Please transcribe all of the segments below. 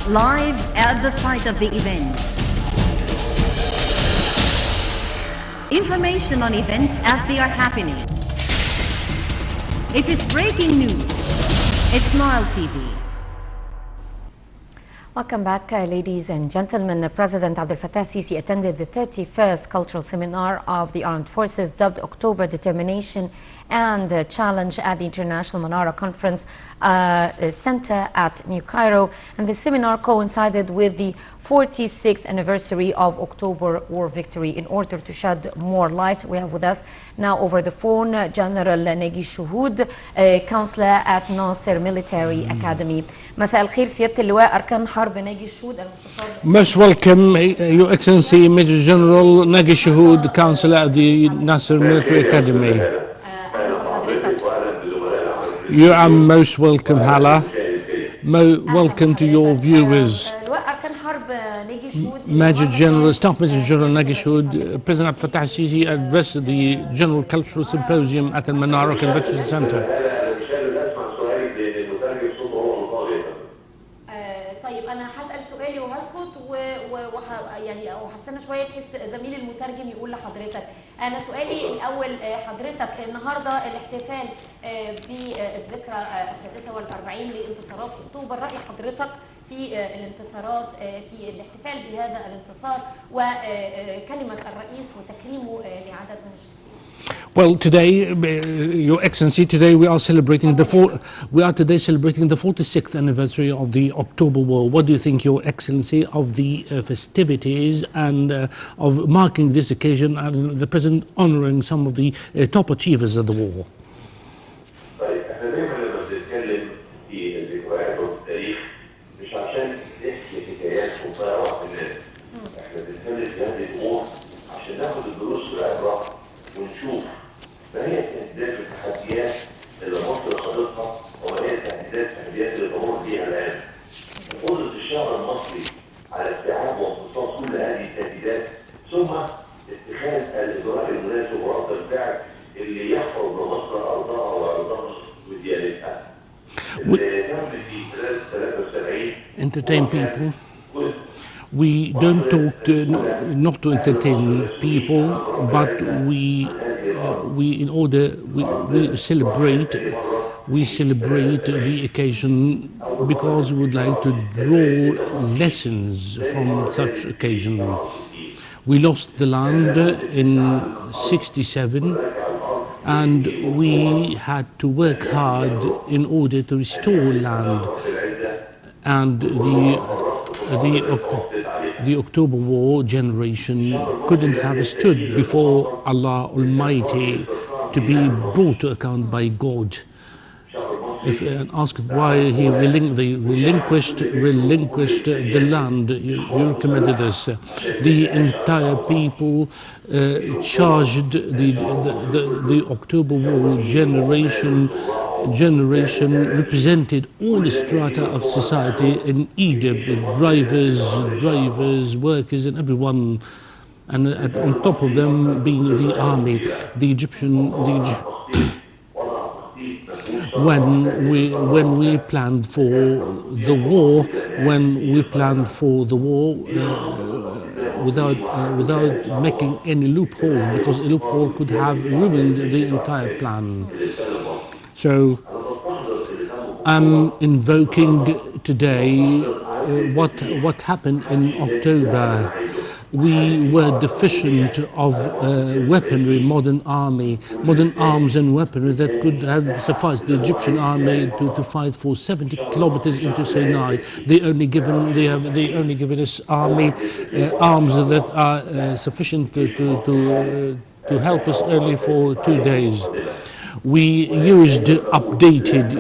live at the site of the event. Information on events as they are happening. If it's breaking news, it's Nile TV. Welcome back, ladies and gentlemen. President Abdel Fattah al-Sisi attended the 31st Cultural Seminar of the Armed Forces dubbed October Determination and Challenge at the International Manara Conference Center at New Cairo. And the seminar coincided with the 46th anniversary of October War Victory. In order to shed more light, we have with us now over the phone General Nagy Shohoud, counselor at Nasser Military Academy. مساء الخير سيادة اللواء أركان حرب ناجي الشهود المستشار. Most welcome, Your Excellency Major General Nagy Shohoud, Counselor at the Nasser Military Academy. You are most welcome, Hala. Welcome to your viewers. Major General, Staff Major General Nagy Shohoud, President Abdel Fattah al-Sisi addressed the General Cultural Symposium at the Manara Convention Center. شويه زميل المترجم يقول لحضرتك. انا سؤالي الاول حضرتك النهارده الاحتفال بالذكرى السادسه والأربعين لانتصارات اكتوبر، راي حضرتك في الانتصارات في الاحتفال بهذا الانتصار وكلمه الرئيس وتكريمه لعدد من الشخصيات. Well, today, Your Excellency, today we are celebrating the 46th anniversary of the October War. What do you think, Your Excellency, of the festivities and of marking this occasion and the President honoring some of the top achievers of the war? فهي تهديدات والتحديات اللي مصر خاضتها وهي تهديدات اللي بمر بيها الان. قدرة الشعب المصري على استيعاب وامتصاص كل هذه التهديدات ثم اتخاذ الاجراء المناسب ورد الفعل اللي يحفظ لمصر ارضها وارضها وديانتها. اللي تم في خلال 73 entertain people. We don't talk not to entertain people, but we celebrate the occasion because we would like to draw lessons from such occasion. We lost the land in '67 and we had to work hard in order to restore land, and the October War generation couldn't have stood before Allah Almighty to be brought to account by God. If asked why he relinquished the land you recommended us, the entire people charged the October War generation represented all the strata of society in Egypt, drivers, workers, and everyone, and on top of them being the army, the Egyptian. When we planned for the war, without making any loophole, because a loophole could have ruined the entire plan. So I'm invoking today what happened in October. We were deficient of weaponry, modern arms and weaponry that could have sufficed the Egyptian army to fight for 70 kilometers into Sinai. They only given us arms that are sufficient to help us only for 2 days. We used outdated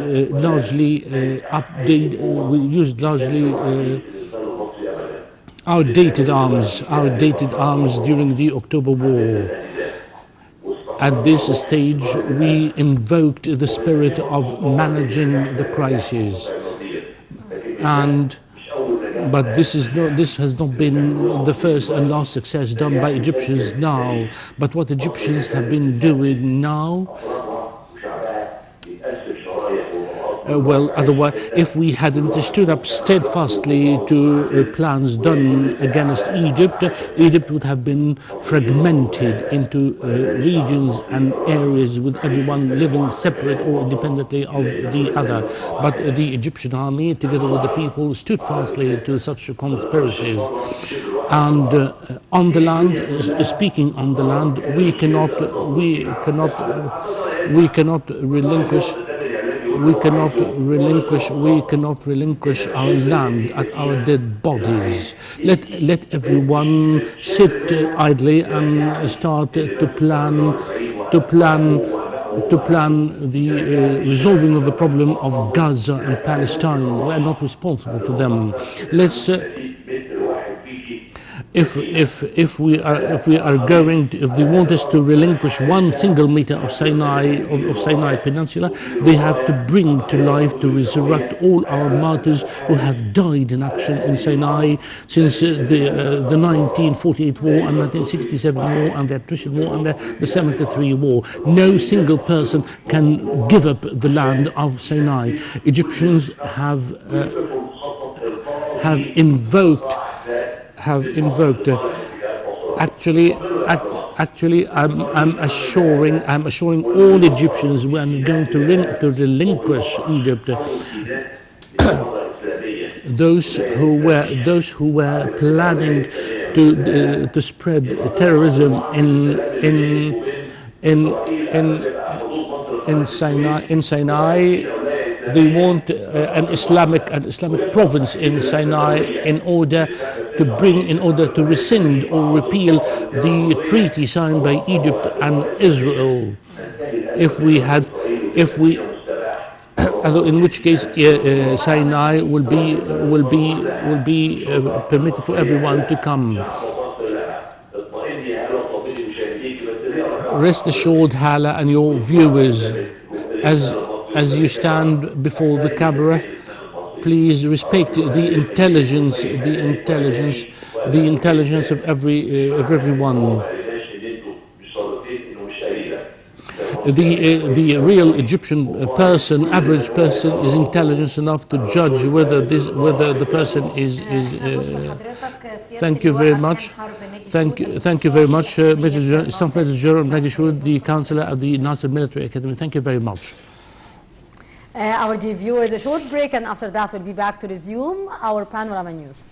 arms during the October War. At this stage, we invoked the spirit of managing the crisis, but this has not been the first and last success done by Egyptians now. But what Egyptians have been doing now well, otherwise, if we hadn't stood up steadfastly to plans done against Egypt, Egypt would have been fragmented into regions and areas with everyone living separate or independently of the other. But the Egyptian army, together with the people, stood fastly to such conspiracies. And on the land, speaking on the land, we cannot relinquish our land at our dead bodies. Let everyone sit idly and start to plan the resolving of the problem of Gaza and Palestine. We are not responsible for them. Let's. If they want us to relinquish 1 single meter of Sinai Peninsula, they have to bring to life, to resurrect all our martyrs who have died in action in Sinai since the 1948 war and 1967 war and the attrition war and the 73 war. No single person can give up the land of Sinai. Egyptians have invoked. Actually, I'm assuring all Egyptians we are going to relinquish Egypt. Those who were planning to spread terrorism in Sinai. They want an Islamic province in Sinai in order to rescind or repeal the treaty signed by Egypt and Israel. In which case Sinai will be permitted for everyone to come. Rest assured, Hala, and your viewers, as you stand before the camera, please respect the intelligence of everyone. The real Egyptian person, average person, is intelligent enough to judge whether the person is. Thank you very much. Thank you very much, Staff Major General Nagy, Shohoud, the Counselor at the Nasser Military Academy. Thank you very much. Our dear viewers, a short break, and after that we'll be back to resume our Panorama News.